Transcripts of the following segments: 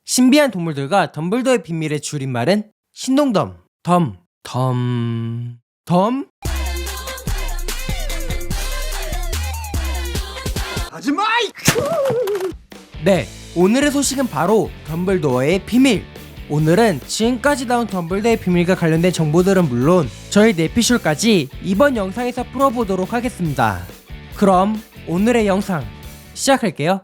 신비한 동물들과 덤블도어의 비밀의 줄임말은 신동덤, 덤. 하지마! 네, 오늘의 소식은 바로 덤블도어의 비밀. 오늘은 지금까지 나온 덤블도어의 비밀과 관련된 정보들은 물론 저희 내피셜까지 이번 영상에서 풀어보도록 하겠습니다. 그럼 오늘의 영상 시작할게요.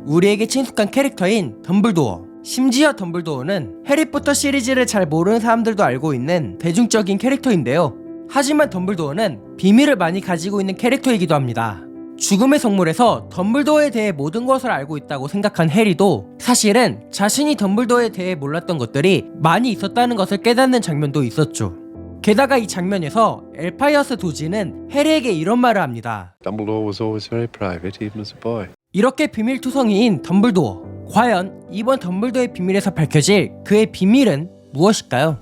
우리에게 친숙한 캐릭터인 덤블도어. 심지어 덤블도어는 해리포터 시리즈를 잘 모르는 사람들도 알고 있는 대중적인 캐릭터인데요. 하지만 덤블도어는 비밀을 많이 가지고 있는 캐릭터이기도 합니다. 죽음의 성물에서 덤블도어에 대해 모든 것을 알고 있다고 생각한 해리도 사실은 자신이 덤블도어에 대해 몰랐던 것들이 많이 있었다는 것을 깨닫는 장면도 있었죠. 게다가 이 장면에서 엘파이어스 도지는 해리에게 이런 말을 합니다. Dumbledore was always very private, even as a boy. 이렇게 비밀투성이인 덤블도어. 과연 이번 덤블도어의 비밀에서 밝혀질 그의 비밀은 무엇일까요?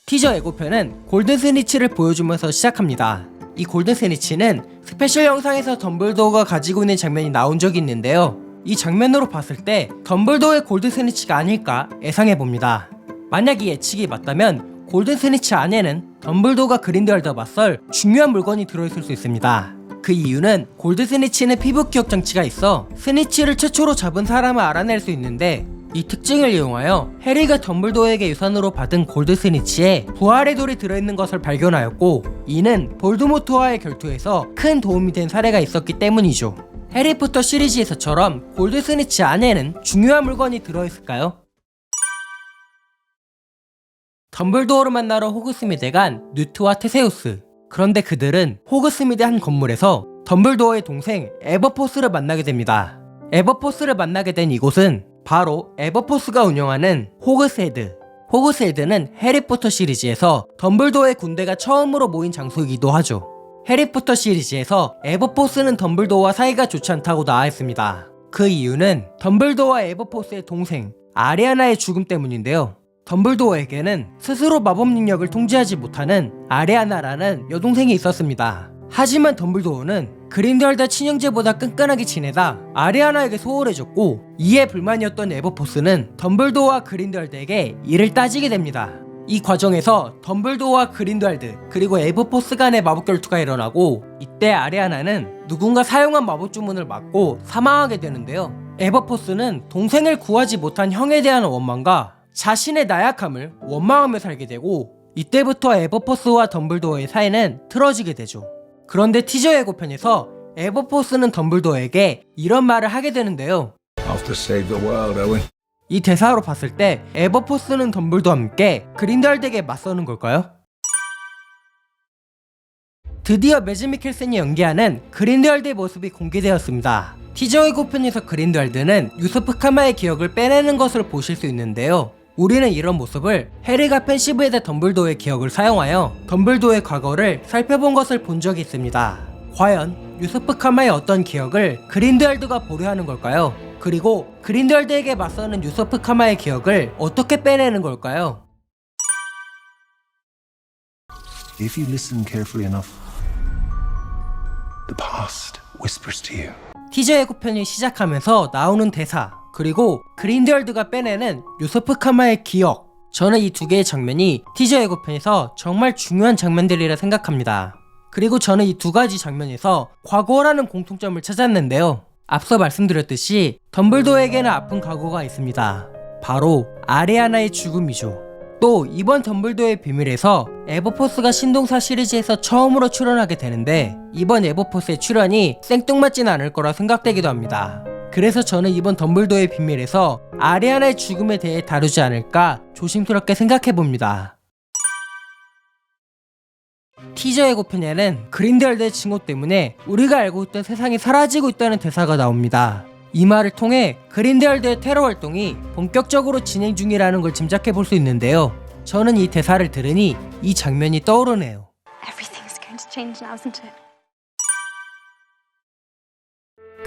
티저 예고편은 골든 스니치를 보여주면서 시작합니다. 이 골든 스니치는 스페셜 영상에서 덤블도어가 가지고 있는 장면이 나온 적이 있는데요. 이 장면으로 봤을 때 덤블도어의 골든 스니치가 아닐까 예상해봅니다. 만약 이 예측이 맞다면 골든 스니치 안에는 덤블도어가 그린델왈드와 맞설 중요한 물건이 들어있을 수 있습니다. 그 이유는 골든 스니치는 피부 기억 장치가 있어 스니치를 최초로 잡은 사람을 알아낼 수 있는데, 이 특징을 이용하여 해리가 덤블도어에게 유산으로 받은 골든 스니치에 부활의 돌이 들어있는 것을 발견하였고, 이는 볼드모트와의 결투에서 큰 도움이 된 사례가 있었기 때문이죠. 해리포터 시리즈에서처럼 골든 스니치 안에는 중요한 물건이 들어있을까요? 덤블도어를 만나러 호그스미드에 간 뉴트와 테세우스. 그런데 그들은 호그스미드 한 건물에서 덤블도어의 동생 에버포스를 만나게 됩니다. 에버포스를 만나게 된 이곳은 바로 에버포스가 운영하는 호그스헤드. 호그스헤드는 해리포터 시리즈에서 덤블도어의 군대가 처음으로 모인 장소이기도 하죠. 해리포터 시리즈에서 에버포스는 덤블도어와 사이가 좋지 않다고 나와있습니다. 그 이유는 덤블도어와 에버포스의 동생 아리아나의 죽음 때문인데요. 덤블도어에게는 스스로 마법 능력을 통제하지 못하는 아리아나라는 여동생이 있었습니다. 하지만 덤블도어는 그린델왈드 친형제보다 끈끈하게 지내다 아리아나에게 소홀해졌고, 이에 불만이었던 에버포스는 덤블도어와 그린델왈드에게 이를 따지게 됩니다. 이 과정에서 덤블도어와 그린델왈드 그리고 에버포스 간의 마법 결투가 일어나고, 이때 아리아나는 누군가 사용한 마법 주문을 맞고 사망하게 되는데요. 에버포스는 동생을 구하지 못한 형에 대한 원망과 자신의 나약함을 원망하며 살게 되고, 이때부터 에버포스와 덤블도어의 사이는 틀어지게 되죠. 그런데 티저 예고편에서 에버포스는 덤블도어에게 이런 말을 하게 되는데요. Off to save the world, Owen. 이 대사로 봤을 때 에버포스는 덤블도어와 함께 그린델왈드에게 맞서는 걸까요? 드디어 매즈 미켈센이 연기하는 그린델왈드의 모습이 공개되었습니다. 티저 예고편에서 그린델왈드는 유서프 카마의 기억을 빼내는 것을 보실 수 있는데요. 우리는 이런 모습을 해리가 펜시브헤드 덤블도어의 기억을 사용하여 덤블도어의 과거를 살펴본 것을 본 적이 있습니다. 과연 유서프 카마의 어떤 기억을 그린델왈드가 보류하는 걸까요? 그리고 그린델왈드에게 맞서는 유서프 카마의 기억을 어떻게 빼내는 걸까요? If you listen carefully enough, the past whispers to you. 티저 예고편이 시작하면서 나오는 대사, 그리고 그린델왈드가 빼내는 유서프 카마의 기억. 저는 이 두 개의 장면이 티저 예고편에서 정말 중요한 장면들이라 생각합니다. 그리고 저는 이 두 가지 장면에서 과거라는 공통점을 찾았는데요. 앞서 말씀드렸듯이 덤블도어에게는 아픈 과거가 있습니다. 바로 아리아나의 죽음이죠. 또 이번 덤블도어의 비밀에서 에버포스가 신동사 시리즈에서 처음으로 출연하게 되는데, 이번 에버포스의 출연이 생뚱맞지는 않을 거라 생각되기도 합니다. 그래서 저는 이번 덤블도어의 비밀에서 아리아나의 죽음에 대해 다루지 않을까 조심스럽게 생각해봅니다. 티저 예고편에는 그린델왈드의 증오 때문에 우리가 알고 있던 세상이 사라지고 있다는 대사가 나옵니다. 이 말을 통해 그린델왈드의 테러 활동이 본격적으로 진행 중이라는 걸 짐작해 볼 수 있는데요. 저는 이 대사를 들으니 이 장면이 떠오르네요. Everything's going to change now, isn't it?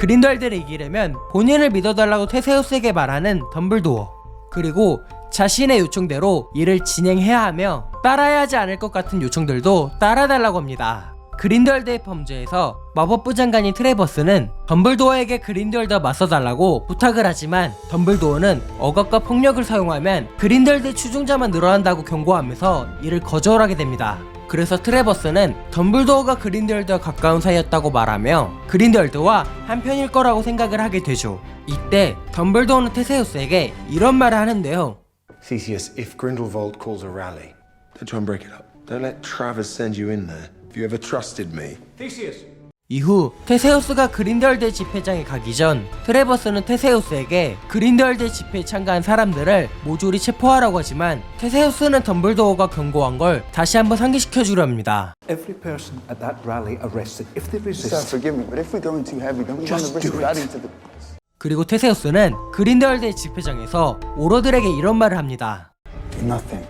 그린델드를 이기려면 본인을 믿어달라고 테세우스에게 말하는 덤블도어, 그리고 자신의 요청대로 일을 진행해야 하며 따라야 하지 않을 것 같은 요청들도 따라달라고 합니다. 그린델드의 범죄에서 마법부 장관인 트레버스는 덤블도어에게 그린델드와 맞서달라고 부탁을 하지만 덤블도어는 억압과 폭력을 사용하면 그린델드의 추종자만 늘어난다고 경고하면서 이를 거절하게 됩니다. 그래서 트레버스는 덤블도어가 그린델드와 가까운 사이였다고 말하며 그린델드와 한편일 거라고 생각을 하게 되죠. 이때 덤블도어는 테세우스에게 이런 말을 하는데요. Theseus, if Grindelwald calls a rally, don't try and break it up. Don't let Travers send you in there. If you ever trusted me. Theseus! 이후 테세우스가 그린델드 집회장에 가기 전 트레버스는 테세우스에게 그린델드 집회에 참가한 사람들을 모조리 체포하라고 하지만 테세우스는 덤블도어가 경고한 걸 다시 한번 상기시켜주려 합니다. Every person at that rally arrested. If they resist, Sir, forgive me, but if we're going too heavy, don't we run the Just risk do of it. adding to the... 그리고 테세우스는 그린델드 집회장에서 오로들에게 이런 말을 합니다. Do nothing.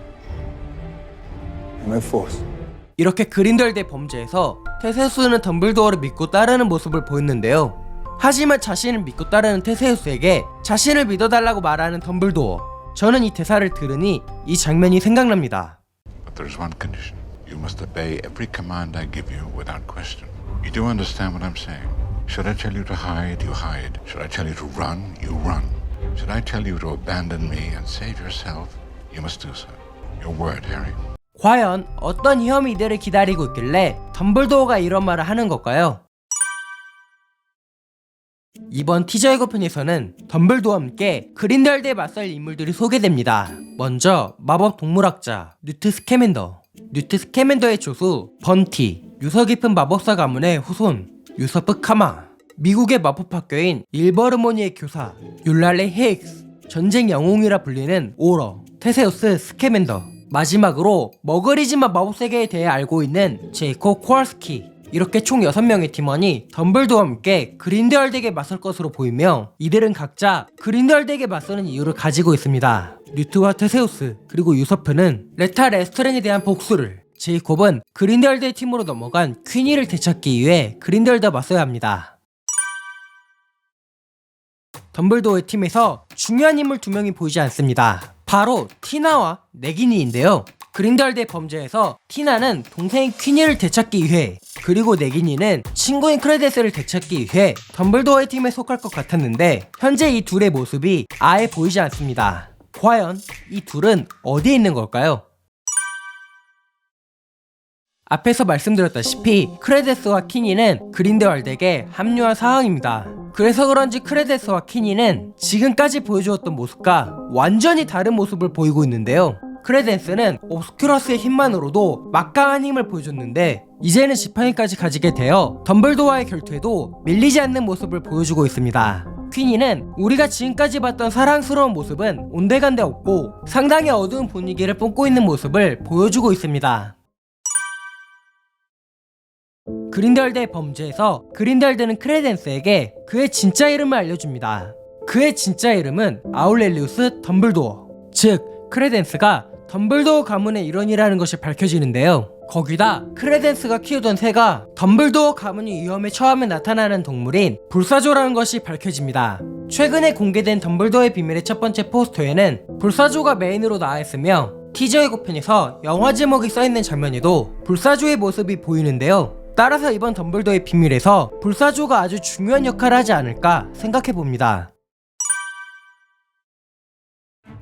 No force. 이렇게 그린델드의 범죄에서 테세우스는 덤블도어를 믿고 따르는 모습을 보였는데요. 하지만 자신을 믿고 따르는 테세우스에게 자신을 믿어달라고 말하는 덤블도어. 저는 이 대사를 들으니 이 장면이 생각납니다. But there's one condition. You must obey every command I give you without question. You do understand what I'm saying? Should I tell you to hide, you hide. Should I tell you to run, you run. Should I tell you to abandon me and save yourself, you must do so. Your word, Harry. 과연 어떤 혐의 이들을 기다리고 있길래 덤블도어가 이런 말을 하는 걸까요? 이번 티저 예고편에서는 덤블도어와 함께 그린델드에 맞설 인물들이 소개됩니다. 먼저 마법 동물학자 뉴트 스캐맨더. 뉴트 스캐맨더의 조수 번티, 유서 깊은 마법사 가문의 후손 유서프 카마, 미국의 마법학교인 일버르모니의 교사 율랄레 헤익스, 전쟁 영웅이라 불리는 오러, 테세우스 스캐맨더, 마지막으로 머그리지만 마법세계에 대해 알고 있는 제이콥 코알스키. 이렇게 총 6명의 팀원이 덤블도어와 함께 그린델드에게 맞설 것으로 보이며 이들은 각자 그린델드에게 맞서는 이유를 가지고 있습니다. 뉴트와 테세우스 그리고 유서프는 레타 레스트랭에 대한 복수를, 제이콥은 그린델드의 팀으로 넘어간 퀸이를 되찾기 위해 그린델드와 맞서야 합니다. 덤블도어의 팀에서 중요한 인물 2명이 보이지 않습니다. 바로 티나와 네기니인데요. 그린델드의 범죄에서 티나는 동생 퀸이를 되찾기 위해, 그리고 네기니는 친구인 크레데스를 되찾기 위해 덤블도어의 팀에 속할 것 같았는데 현재 이 둘의 모습이 아예 보이지 않습니다. 과연 이 둘은 어디에 있는 걸까요? 앞에서 말씀드렸다시피 크레데스와 키니는 그린델왈드에게 합류한 상황입니다. 그래서 그런지 크레데스와 키니는 지금까지 보여주었던 모습과 완전히 다른 모습을 보이고 있는데요. 크레덴스는 옵스큐러스의 힘만으로도 막강한 힘을 보여줬는데 이제는 지팡이까지 가지게 되어 덤블도어와의 결투에도 밀리지 않는 모습을 보여주고 있습니다. 퀸이는 우리가 지금까지 봤던 사랑스러운 모습은 온데간데 없고 상당히 어두운 분위기를 뿜고 있는 모습을 보여주고 있습니다. 그린델드의 범죄에서 그린델드는 크레덴스에게 그의 진짜 이름을 알려줍니다. 그의 진짜 이름은 아울렐리우스 덤블도어, 즉 크레덴스가 덤블도어 가문의 일원이라는 것이 밝혀지는데요. 거기다 크레덴스가 키우던 새가 덤블도어 가문이 위험에 처하면 나타나는 동물인 불사조라는 것이 밝혀집니다. 최근에 공개된 덤블도어의 비밀의 첫 번째 포스터에는 불사조가 메인으로 나와있으며 티저 예고편에서 영화 제목이 써있는 장면에도 불사조의 모습이 보이는데요. 따라서 이번 덤블도어의 비밀에서 불사조가 아주 중요한 역할을 하지 않을까 생각해봅니다.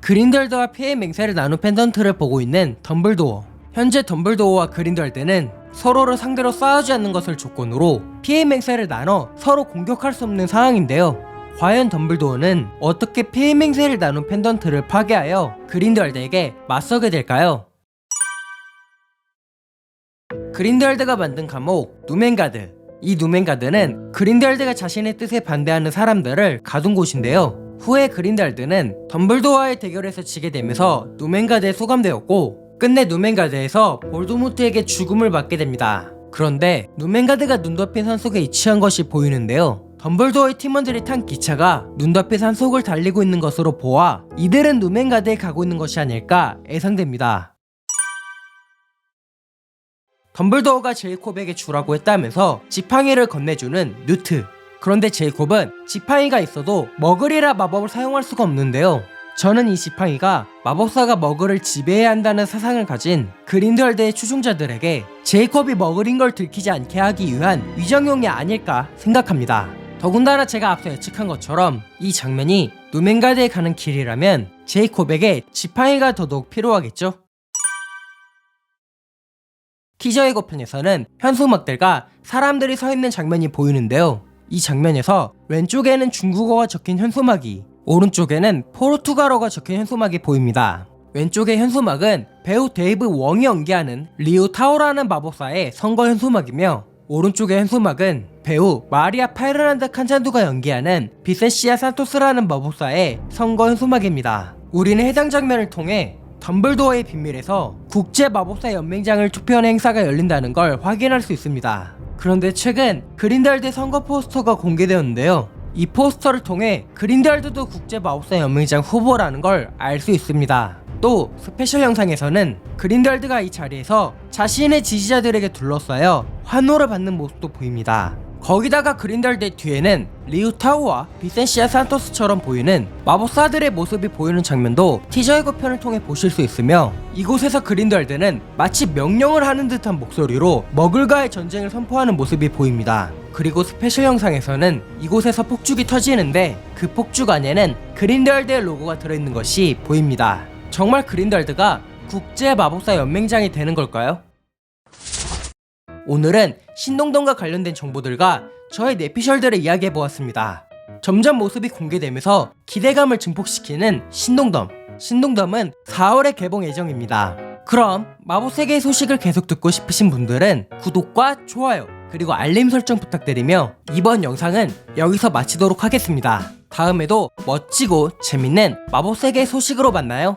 그린델드와 피해 맹세를 나눈 펜던트를 보고 있는 덤블도어. 현재 덤블도어와 그린델드는 서로를 상대로 싸우지 않는 것을 조건으로 피해 맹세를 나눠 서로 공격할 수 없는 상황인데요. 과연 덤블도어는 어떻게 피해 맹세를 나눈 펜던트를 파괴하여 그린델드에게 맞서게 될까요? 그린델드가 만든 감옥 누멘가드. 이 누멘가드는 그린델드가 자신의 뜻에 반대하는 사람들을 가둔 곳인데요. 후에 그린델드는 덤블도어와의 대결에서 지게 되면서 누멘가드에 수감되었고 끝내 누멘가드에서 볼드모트에게 죽음을 맞게 됩니다. 그런데 누멘가드가 눈 덮인 산속에 위치한 것이 보이는데요. 덤블도어의 팀원들이 탄 기차가 눈 덮인 산속을 달리고 있는 것으로 보아 이들은 누멘가드에 가고 있는 것이 아닐까 예상됩니다. 덤블도어가 제이콥에게 주라고 했다면서 지팡이를 건네주는 뉴트. 그런데 제이콥은 지팡이가 있어도 머글이라 마법을 사용할 수가 없는데요. 저는 이 지팡이가 마법사가 머글을 지배해야 한다는 사상을 가진 그린델드의 추종자들에게 제이콥이 머글인 걸 들키지 않게 하기 위한 위정용이 아닐까 생각합니다. 더군다나 제가 앞서 예측한 것처럼 이 장면이 누멘가드에 가는 길이라면 제이콥에게 지팡이가 더더욱 필요하겠죠? 티저 예고편에서는 현수막들과 사람들이 서 있는 장면이 보이는데요. 이 장면에서 왼쪽에는 중국어가 적힌 현수막이, 오른쪽에는 포르투갈어가 적힌 현수막이 보입니다. 왼쪽의 현수막은 배우 데이브 웡이 연기하는 리우 타오라는 마법사의 선거 현수막이며, 오른쪽의 현수막은 배우 마리아 페르난드 칸찬두가 연기하는 비센시아 산토스라는 마법사의 선거 현수막입니다. 우리는 해당 장면을 통해 덤블도어의 비밀에서 국제 마법사 연맹장을 투표하는 행사가 열린다는 걸 확인할 수 있습니다. 그런데 최근 그린델드 선거 포스터가 공개되었는데요. 이 포스터를 통해 그린델드도 국제 마법사 연맹장 후보라는 걸 알 수 있습니다. 또 스페셜 영상에서는 그린델드가 이 자리에서 자신의 지지자들에게 둘러싸여 환호를 받는 모습도 보입니다. 거기다가 그린델드의 뒤에는 리우타오와 비센시아 산토스처럼 보이는 마법사들의 모습이 보이는 장면도 티저 예고편을 통해 보실 수 있으며, 이곳에서 그린델드는 마치 명령을 하는 듯한 목소리로 머글과의 전쟁을 선포하는 모습이 보입니다. 그리고 스페셜 영상에서는 이곳에서 폭죽이 터지는데 그 폭죽 안에는 그린델드의 로고가 들어있는 것이 보입니다. 정말 그린델드가 국제 마법사 연맹장이 되는 걸까요? 오늘은 신동덤과 관련된 정보들과 저의 내피셜들을 이야기해보았습니다. 점점 모습이 공개되면서 기대감을 증폭시키는 신동덤. 신동덤은 4월에 개봉 예정입니다. 그럼 마법세계의 소식을 계속 듣고 싶으신 분들은 구독과 좋아요 그리고 알림 설정 부탁드리며 이번 영상은 여기서 마치도록 하겠습니다. 다음에도 멋지고 재밌는 마법세계의 소식으로 만나요.